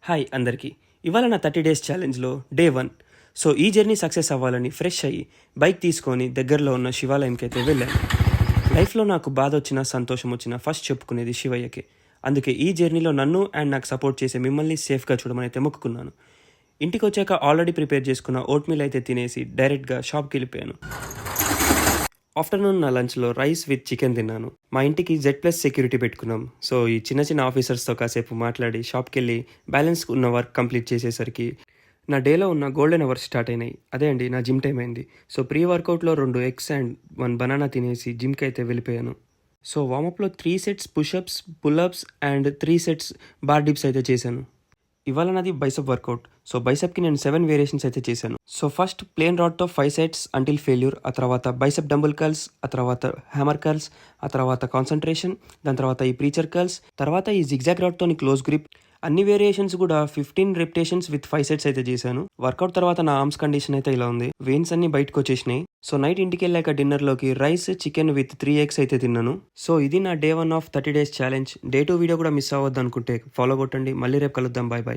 Hi అందరికీ. ఇవాళ నా 30 డేస్ ఛాలెంజ్లో డే 1. సో ఈ జర్నీ సక్సెస్ అవ్వాలని ఫ్రెష్ అయ్యి బైక్ తీసుకొని దగ్గరలో ఉన్న శివాలయంకి అయితే వెళ్ళాను. లైఫ్లో నాకు బాధ వచ్చినా సంతోషం వచ్చినా ఫస్ట్ చెప్పుకునేది శివయ్యకే. అందుకే ఈ జర్నీలో నన్ను అండ్ నాకు సపోర్ట్ చేసే మిమ్మల్ని సేఫ్గా చూడమని అయితే మొక్కుకున్నాను. ఇంటికి వచ్చాక ఆల్రెడీ ప్రిపేర్ చేసుకున్న ఓట్ మీల్ అయితే తినేసి డైరెక్ట్గా షాప్కి వెళ్ళిపోయాను. ఆఫ్టర్నూన్ నా లంచ్లో రైస్ విత్ చికెన్ తిన్నాను. మా ఇంటికి Z+ సెక్యూరిటీ పెట్టుకున్నాం. సో ఈ చిన్న చిన్న ఆఫీసర్స్తో కాసేపు మాట్లాడి షాప్కి వెళ్ళి బ్యాలెన్స్ ఉన్న వర్క్ కంప్లీట్ చేసేసరికి నా డేలో ఉన్న గోల్డెన్ అవర్స్ స్టార్ట్ అయినాయి. అదే అండి నా జిమ్ టైం అయింది. సో ప్రీ వర్కౌట్లో 2 ఎగ్స్ అండ్ 1 బనానా తినేసి జిమ్కి అయితే వెళ్ళిపోయాను. సో వామప్లో 3 sets pushups, pullups and 3 sets bar dips అయితే చేశాను. ఇవాళ నాది బైసెప్ వర్కౌట్. సో బైసెప్కి నేను 7 వేరియేషన్స్ అయితే చేశాను. సో ఫస్ట్ ప్లేన్ రాడ్తో 5 సెట్స్ అంటిల్ ఫెయిల్యూర్, ఆ తర్వాత బైసెప్ డంబుల్ కర్ల్స్, ఆ తర్వాత హ్యామర్ కర్ల్స్, ఆ తర్వాత కాన్సన్ట్రేషన్, దాని తర్వాత ఈ ప్రీచర్ కర్ల్స్, తర్వాత ఈ జిగ్జాగ్ రాడ్తో క్లోజ్ గ్రిప్. అన్ని వేరియేషన్స్ కూడా 15 రెప్టేషన్స్ విత్ 5 సెట్స్ అయితే చేశాను. వర్కౌట్ తర్వాత నా ఆర్మ్స్ కండిషన్ అయితే ఇలా ఉంది. వెయిన్స్ అన్ని బయటకు వచ్చేసినాయి. సో నైట్ ఇంటికి వెళ్ళాక డిన్నర్లోకి రైస్, చికెన్ విత్ 3 ఎగ్స్ అయితే తిన్నాను. సో ఇది నా day 1 of 30 days challenge. Day 2 video కూడా మిస్ అవ్వద్దు అనుకుంటే ఫాలో కొట్టండి. మళ్ళీ రేపు కలుద్దాం. Bye bye.